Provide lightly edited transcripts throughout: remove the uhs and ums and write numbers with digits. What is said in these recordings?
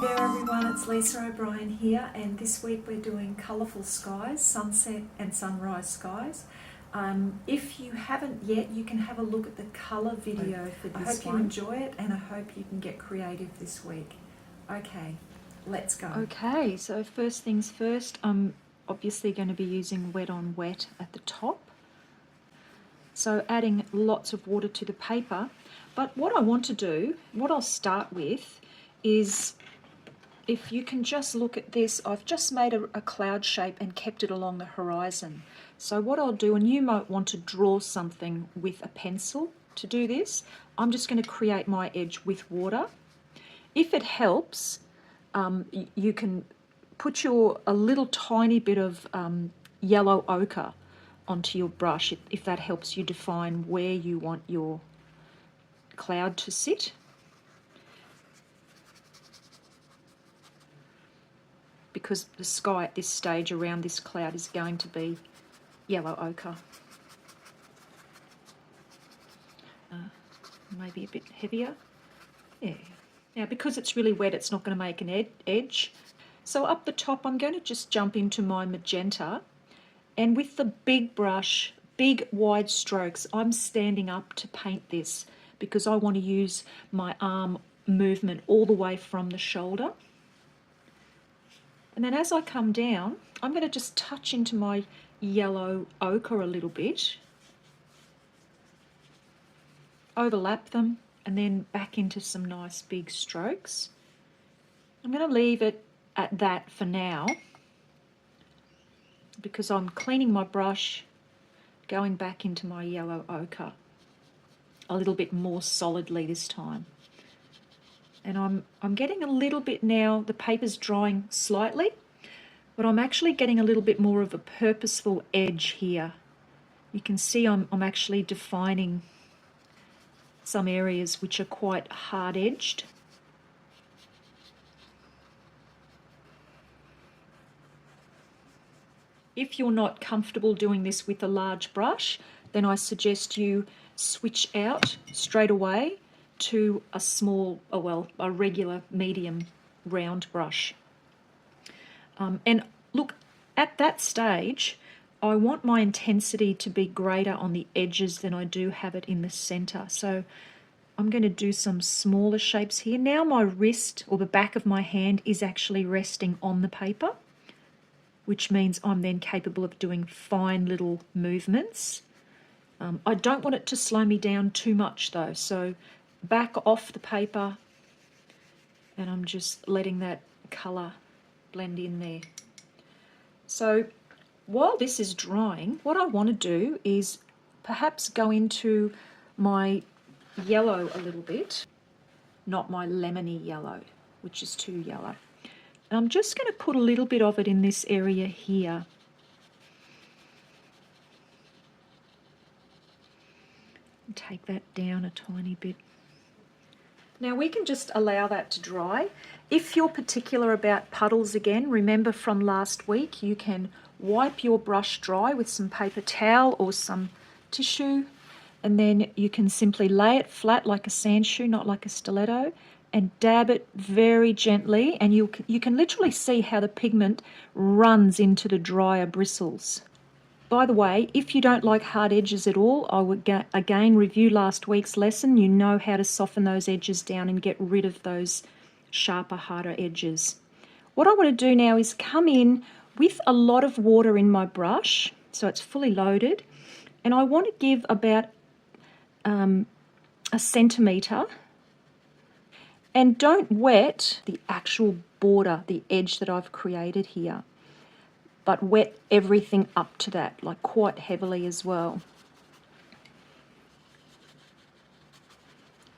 There everyone, it's Lisa O'Brien here, and this week we're doing colourful skies, sunset and sunrise skies. If you haven't yet, you can have a look at the colour video for this one. I hope you enjoy it, and I hope you can get creative this week. Okay, let's go. Okay, so first things first, I'm obviously going to be using wet on wet at the top. So adding lots of water to the paper. But what I want to do, what I'll start with is, if you can just look at this, I've just made a cloud shape and kept it along the horizon. So what I'll do, and you might want to draw something with a pencil to do this, I'm just going to create my edge with water. If it helps, you can put a little tiny bit of yellow ochre onto your brush if that helps you define where you want your cloud to sit. Because the sky at this stage around this cloud is going to be yellow ochre. Maybe a bit heavier. Yeah. Now because it's really wet, it's not going to make an edge. So up the top, I'm going to just jump into my magenta, and with the big brush, big wide strokes, I'm standing up to paint this because I want to use my arm movement all the way from the shoulder. And then as I come down, I'm going to just touch into my yellow ochre a little bit, overlap them, and then back into some nice big strokes. I'm going to leave it at that for now because I'm cleaning my brush, going back into my yellow ochre a little bit more solidly this time. And I'm getting a little bit now, the paper's drying slightly, but I'm actually getting a little bit more of a purposeful edge here. You can see I'm actually defining some areas which are quite hard-edged. If you're not comfortable doing this with a large brush, then I suggest you switch out straight away to a small, a regular medium round brush. And look, at that stage, I want my intensity to be greater on the edges than I do have it in the center. So I'm going to do some smaller shapes here. Now my wrist, or the back of my hand, is actually resting on the paper, which means I'm then capable of doing fine little movements. I don't want it to slow me down too much though, so back off the paper, and I'm just letting that colour blend in there. So while this is drying, what I want to do is perhaps go into my yellow a little bit, not my lemony yellow, which is too yellow. And I'm just going to put a little bit of it in this area here. And take that down a tiny bit. Now we can just allow that to dry. If you're particular about puddles again, remember from last week, you can wipe your brush dry with some paper towel or some tissue, and then you can simply lay it flat like a sand shoe, not like a stiletto, and dab it very gently, and you can literally see how the pigment runs into the drier bristles. By the way, if you don't like hard edges at all, I would again review last week's lesson. You know how to soften those edges down and get rid of those sharper, harder edges. What I want to do now is come in with a lot of water in my brush, so it's fully loaded, and I want to give about a centimetre. And don't wet the actual border, the edge that I've created here, but wet everything up to that, like quite heavily as well.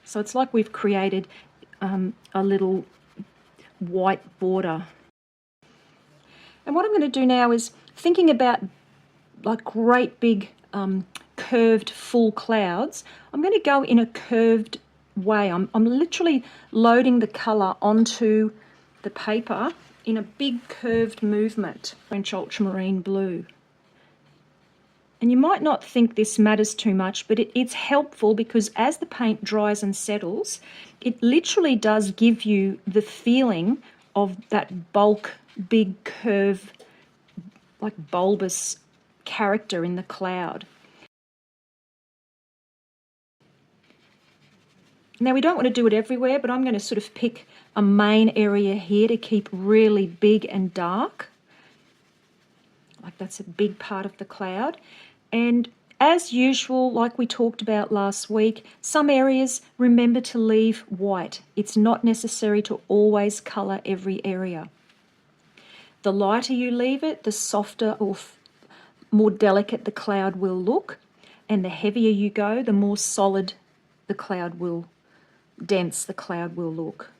So it's like we've created a little white border. And what I'm going to do now is, thinking about like great big curved full clouds, I'm going to go in a curved way. I'm literally loading the colour onto the paper in a big curved movement. French ultramarine blue. And you might not think this matters too much, but it's helpful because as the paint dries and settles, it literally does give you the feeling of that bulk, big curve, like bulbous character in the cloud. Now we don't want to do it everywhere, but I'm going to sort of pick a main area here to keep really big and dark. Like that's a big part of the cloud. And as usual, like we talked about last week, some areas remember to leave white. It's not necessary to always colour every area. The lighter you leave it, the softer or more delicate the cloud will look, and the heavier you go, the more solid the cloud will, dense the cloud will look.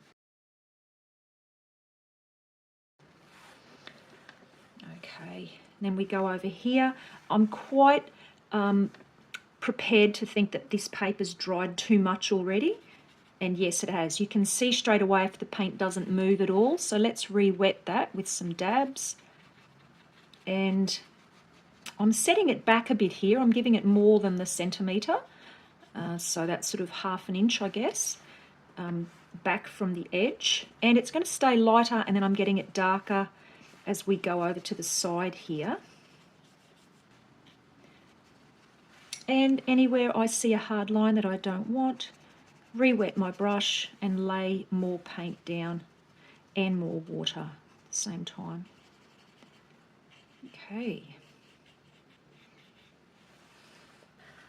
Okay, then we go over here. I'm quite prepared to think that this paper's dried too much already, and yes it has. You can see straight away if the paint doesn't move at all, so let's re-wet that with some dabs. And I'm setting it back a bit here. I'm giving it more than the centimetre, so that's sort of 1/2 inch, I guess, back from the edge. And it's going to stay lighter, and then I'm getting it darker as we go over to the side here. And anywhere I see a hard line that I don't want, re-wet my brush and lay more paint down and more water at the same time. Okay.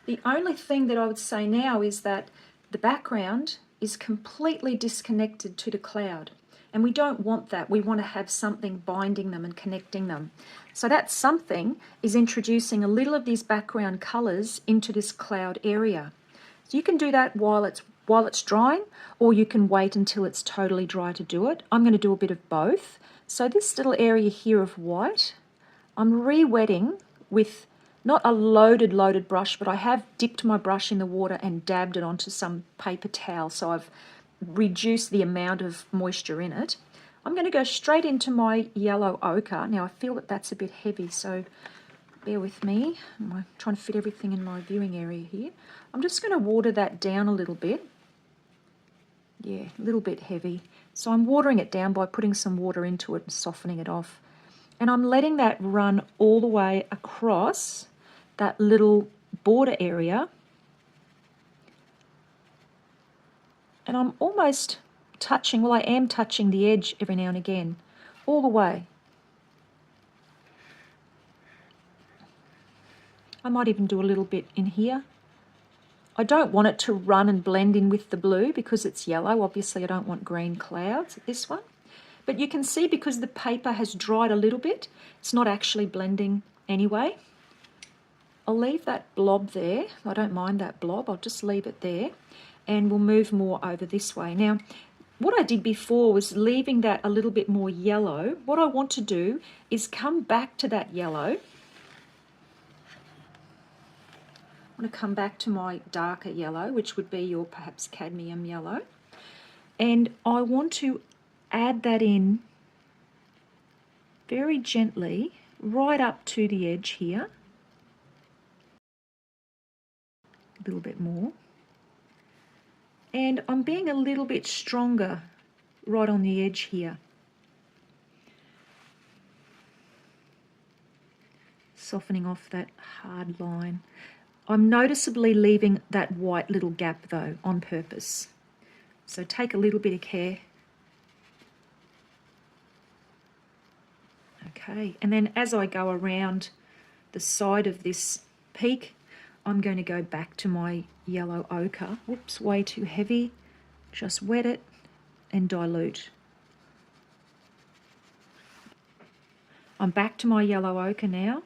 The only thing that I would say now is that the background is completely disconnected to the cloud, and we don't want that. We want to have something binding them and connecting them. So that something is introducing a little of these background colours into this cloud area. So you can do that while it's drying, or you can wait until it's totally dry to do it. I'm going to do a bit of both. So this little area here of white, I'm re-wetting with not a loaded brush, but I have dipped my brush in the water and dabbed it onto some paper towel, so I've reduced the amount of moisture in it. I'm going to go straight into my yellow ochre. Now I feel that that's a bit heavy, so bear with me. I'm trying to fit everything in my viewing area here. I'm just going to water that down a little bit. Yeah, a little bit heavy. So I'm watering it down by putting some water into it and softening it off. And I'm letting that run all the way across that little border area. And I'm almost touching, well I am touching the edge every now and again, all the way. I might even do a little bit in here. I don't want it to run and blend in with the blue because it's yellow. Obviously I don't want green clouds at this one. But you can see because the paper has dried a little bit, it's not actually blending anyway. I'll leave that blob there. I don't mind that blob. I'll just leave it there. And we'll move more over this way. Now, what I did before was leaving that a little bit more yellow. What I want to do is come back to that yellow. I want to come back to my darker yellow, which would be your perhaps cadmium yellow. And I want to add that in very gently right up to the edge here. A little bit more. And I'm being a little bit stronger right on the edge here. Softening off that hard line. I'm noticeably leaving that white little gap though on purpose. So take a little bit of care. Okay, and then as I go around the side of this peak, I'm going to go back to my yellow ochre. Whoops, way too heavy. Just wet it and dilute. I'm back to my yellow ochre now.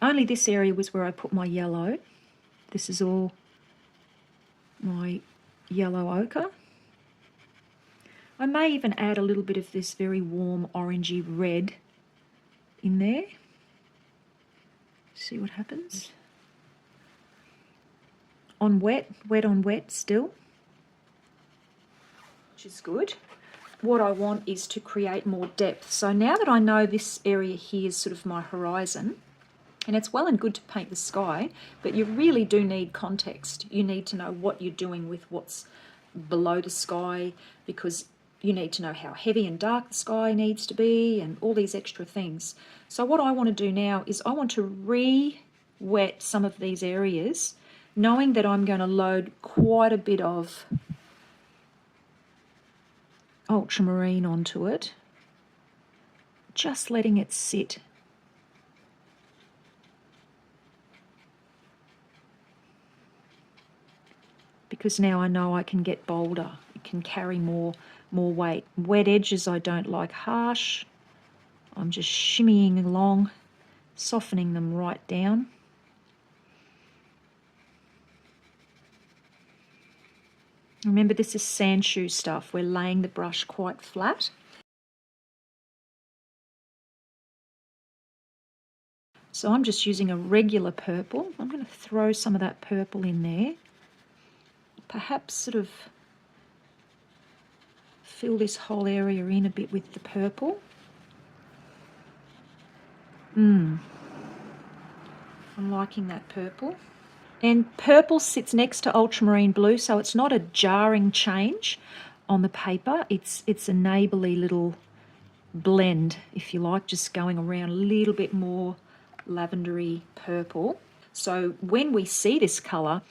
Only this area was where I put my yellow. This is all my yellow ochre. I may even add a little bit of this very warm orangey red in there. See what happens. On wet on wet still, which is good. What I want is to create more depth. So now that I know this area here is sort of my horizon, and it's well and good to paint the sky, but you really do need context. You need to know what you're doing with what's below the sky, because you need to know how heavy and dark the sky needs to be and all these extra things. So what I want to do now is I want to re-wet some of these areas, knowing that I'm going to load quite a bit of ultramarine onto it, just letting it sit. Because now I know I can get bolder, it can carry more weight. Wet edges I don't like harsh. I'm just shimmying along, softening them right down. Remember, this is sandshoe stuff. We're laying the brush quite flat. So I'm just using a regular purple. I'm going to throw some of that purple in there. Perhaps sort of fill this whole area in a bit with the purple. I'm liking that purple. And purple sits next to ultramarine blue, so it's not a jarring change on the paper. It's a neighbourly little blend, if you like, just going around a little bit more lavendery purple. So when we see this colour,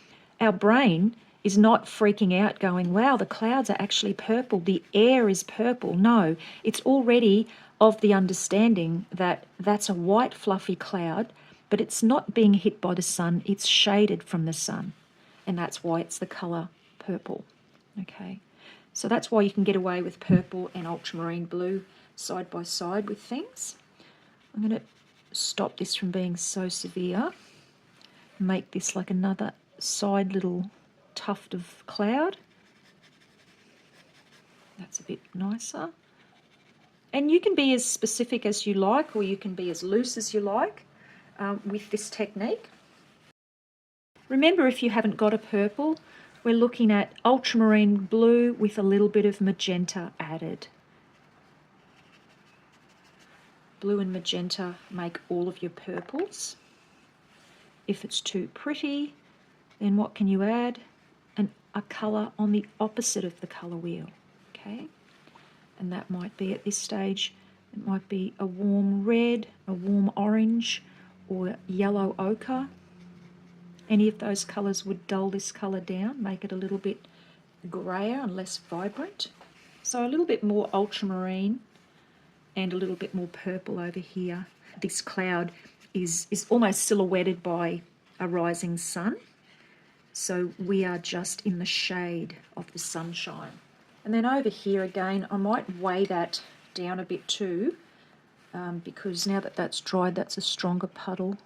our brain is not freaking out going, wow, the clouds are actually purple, the air is purple. No, it's already of the understanding that that's a white fluffy cloud, but it's not being hit by the sun, it's shaded from the sun. And that's why it's the colour purple. Okay, so that's why you can get away with purple and ultramarine blue side by side with things. I'm going to stop this from being so severe, make this like another side little tuft of cloud. That's a bit nicer. And you can be as specific as you like, or you can be as loose as you like with this technique. Remember, if you haven't got a purple, we're looking at ultramarine blue with a little bit of magenta added. Blue and magenta make all of your purples. If it's too pretty, then what can you add? A colour on the opposite of the colour wheel, okay? And that might be, at this stage, it might be a warm red, a warm orange, or yellow ochre. Any of those colours would dull this colour down, make it a little bit greyer and less vibrant. So a little bit more ultramarine and a little bit more purple over here. This cloud is almost silhouetted by a rising sun. So we are just in the shade of the sunshine. And then over here again, I might weigh that down a bit too, because now that that's dried, that's a stronger puddle.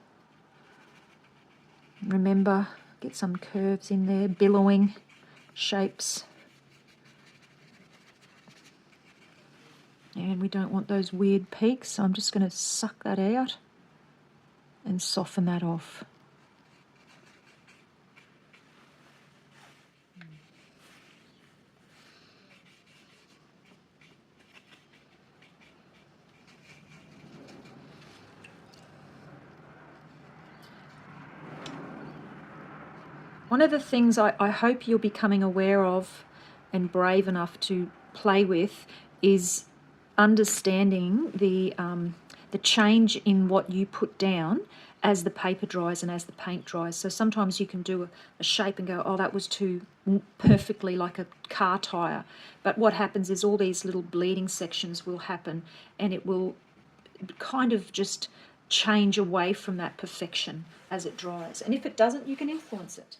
Remember, get some curves in there, billowing shapes. And we don't want those weird peaks, so I'm just going to suck that out and soften that off. One of the things I hope you're becoming aware of and brave enough to play with is understanding the change in what you put down as the paper dries and as the paint dries. So sometimes you can do a shape and go, oh, that was too perfectly like a car tyre. But what happens is all these little bleeding sections will happen, and it will kind of just change away from that perfection as it dries. And if it doesn't, you can influence it.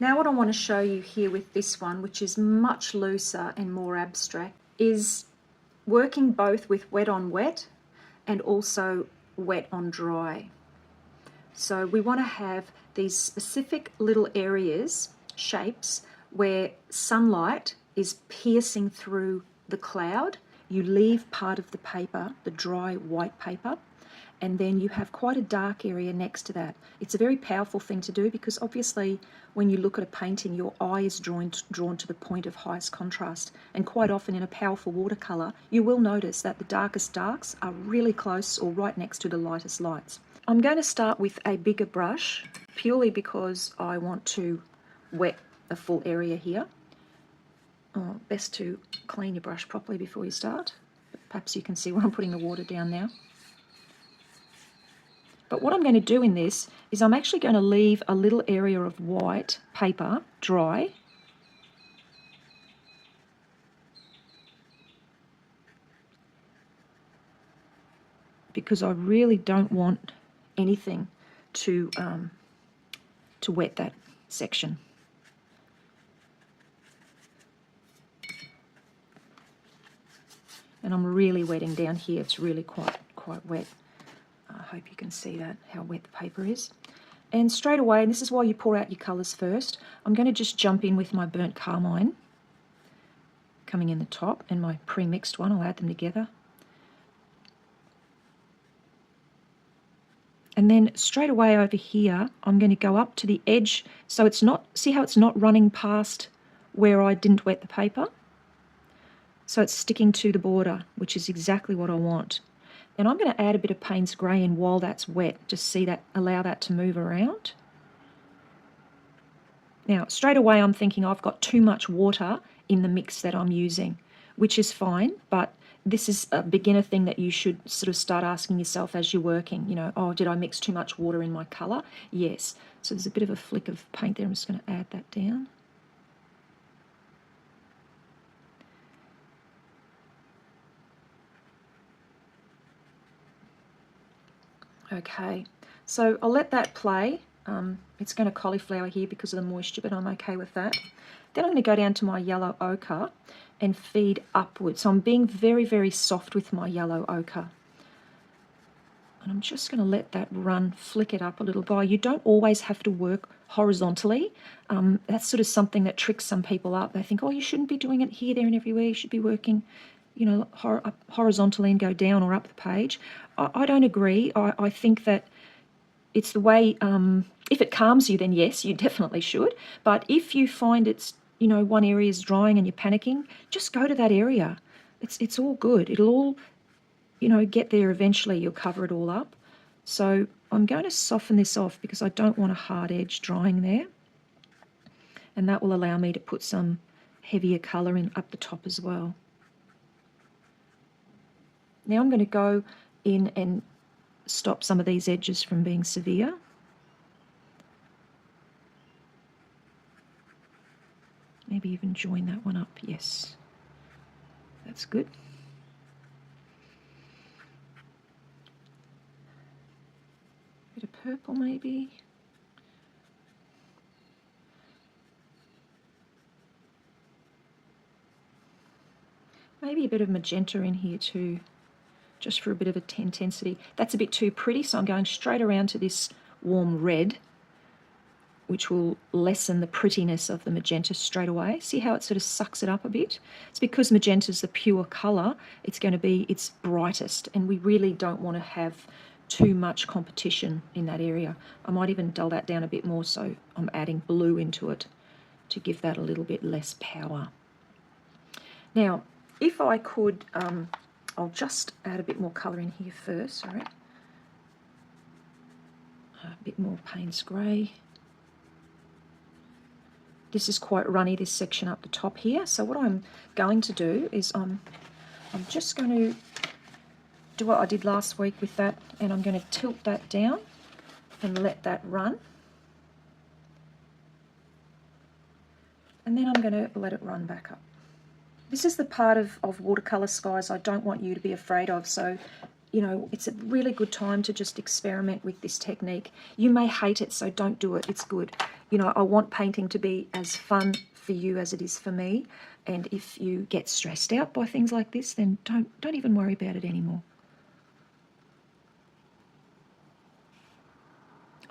Now what I want to show you here with this one, which is much looser and more abstract, is working both with wet on wet and also wet on dry. So we want to have these specific little areas, shapes, where sunlight is piercing through the cloud. You leave part of the paper, the dry white paper, and then you have quite a dark area next to that. It's a very powerful thing to do because obviously when you look at a painting, your eye is drawn to the point of highest contrast. And quite often in a powerful watercolour, you will notice that the darkest darks are really close or right next to the lightest lights. I'm going to start with a bigger brush purely because I want to wet a full area here. Oh, best to clean your brush properly before you start. But perhaps you can see where I'm putting the water down now. But what I'm going to do in this is I'm actually going to leave a little area of white paper dry. Because I really don't want anything to wet that section. And I'm really wetting down here. It's really quite wet. I hope you can see that, how wet the paper is. And straight away, and this is why you pour out your colours first, I'm going to just jump in with my burnt carmine coming in the top and my pre-mixed one. I'll add them together. And then straight away over here, I'm going to go up to the edge. So it's not, see how it's not running past where I didn't wet the paper? So it's sticking to the border, which is exactly what I want. And I'm going to add a bit of Payne's Grey in while that's wet. Just see that, allow that to move around. Now, straight away I'm thinking I've got too much water in the mix that I'm using, which is fine, but this is a beginner thing that you should sort of start asking yourself as you're working. You know, oh, did I mix too much water in my colour? Yes. So there's a bit of a flick of paint there. I'm just going to add that down. Okay, so I'll let that play. It's going to cauliflower here because of the moisture, but I'm okay with that. Then I'm going to go down to my yellow ochre and feed upwards. So I'm being very, very soft with my yellow ochre. And I'm just going to let that run, flick it up a little by. You don't always have to work horizontally. That's sort of something that tricks some people up. They think, oh, you shouldn't be doing it here, there and everywhere. You should be working, you know, horizontally and go down or up the page. I don't agree. I think that it's the way, if it calms you, then yes, you definitely should. But if you find it's, you know, one area is drying and you're panicking, just go to that area. It's all good. It'll all, you know, get there eventually. You'll cover it all up. So I'm going to soften this off because I don't want a hard edge drying there. And that will allow me to put some heavier colour in up the top as well. Now I'm going to go in and stop some of these edges from being severe. Maybe even join that one up. Yes, that's good. Bit of purple maybe. Maybe a bit of magenta in here too, just for a bit of intensity. That's a bit too pretty, so I'm going straight around to this warm red, which will lessen the prettiness of the magenta straight away. See how it sort of sucks it up a bit? It's because magenta is the pure colour, it's going to be its brightest, and we really don't want to have too much competition in that area. I might even dull that down a bit more, so I'm adding blue into it to give that a little bit less power. Now, if I could, I'll just add a bit more colour in here first, sorry. A bit more Payne's Grey. This is quite runny, this section up the top here. So what I'm going to do is I'm just going to do what I did last week with that, and I'm going to tilt that down and let that run. And then I'm going to let it run back up. This is the part of watercolour skies I don't want you to be afraid of. So, you know, it's a really good time to just experiment with this technique. You may hate it, so don't do it. It's good. You know, I want painting to be as fun for you as it is for me. And if you get stressed out by things like this, then don't even worry about it anymore.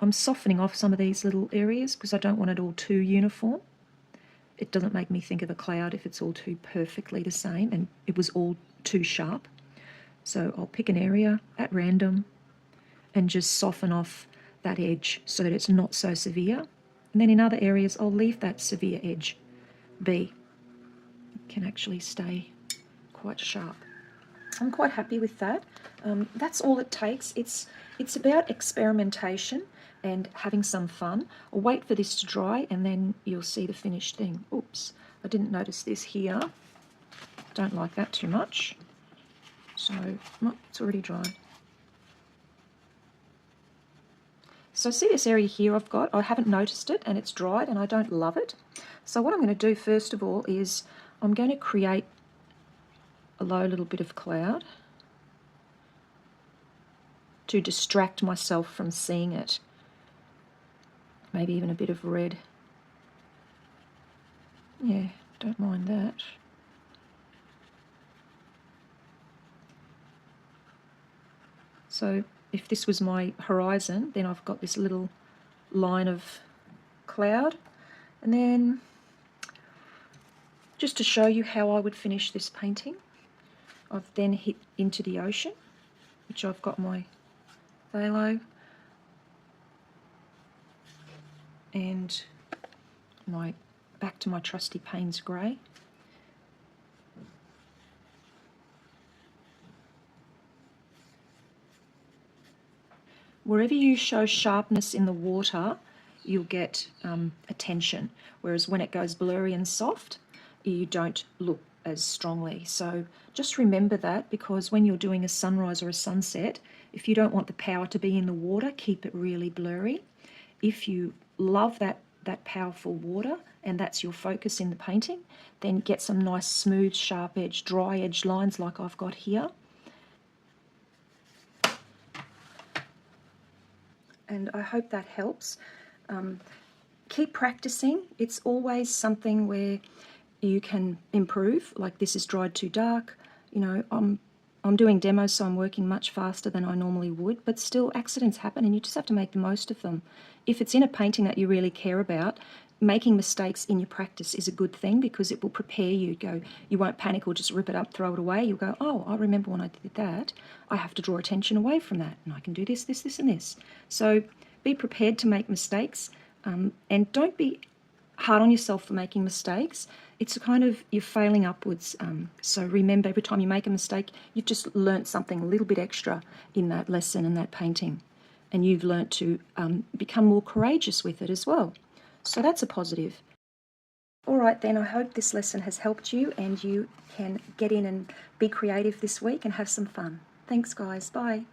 I'm softening off some of these little areas because I don't want it all too uniform. It doesn't make me think of a cloud if it's all too perfectly the same and it was all too sharp. So I'll pick an area at random and just soften off that edge so that it's not so severe. And then in other areas, I'll leave that severe edge be. It can actually stay quite sharp. I'm quite happy with that. That's all it takes. It's about experimentation, and having some fun. I'll wait for this to dry and then you'll see the finished thing. Oops, I didn't notice this here. Don't like that too much. So, oh, it's already dried. So see this area here I haven't noticed it and it's dried and I don't love it. So what I'm going to do first of all is I'm going to create a low little bit of cloud to distract myself from seeing it. Maybe even a bit of red. Yeah, don't mind that. So if this was my horizon, then I've got this little line of cloud. And then, just to show you how I would finish this painting, I've then hit into the ocean, which I've got my phthalo and back to my trusty Payne's grey. Wherever you show sharpness in the water, you'll get attention, whereas when it goes blurry and soft, you don't look as strongly. So just remember that, because when you're doing a sunrise or a sunset, if you don't want the power to be in the water, keep it really blurry. If you love that powerful water and that's your focus in the painting, then get some nice smooth, sharp edge, dry edge lines like I've got here. And I hope that helps. Keep practicing. It's always something where you can improve. Like this is dried too dark. You know, I'm doing demos, so I'm working much faster than I normally would, but still accidents happen and you just have to make the most of them. If it's in a painting that you really care about, making mistakes in your practice is a good thing, because it will prepare you. You won't panic or just rip it up, throw it away. You'll go, oh, I remember when I did that. I have to draw attention away from that, and I can do this, this, this, and this. So be prepared to make mistakes, and don't be hard on yourself for making mistakes. It's a kind of, you're failing upwards. So remember, every time you make a mistake, you've just learnt something a little bit extra in that lesson and that painting. And you've learnt to become more courageous with it as well. So that's a positive. All right then, I hope this lesson has helped you and you can get in and be creative this week and have some fun. Thanks guys, bye.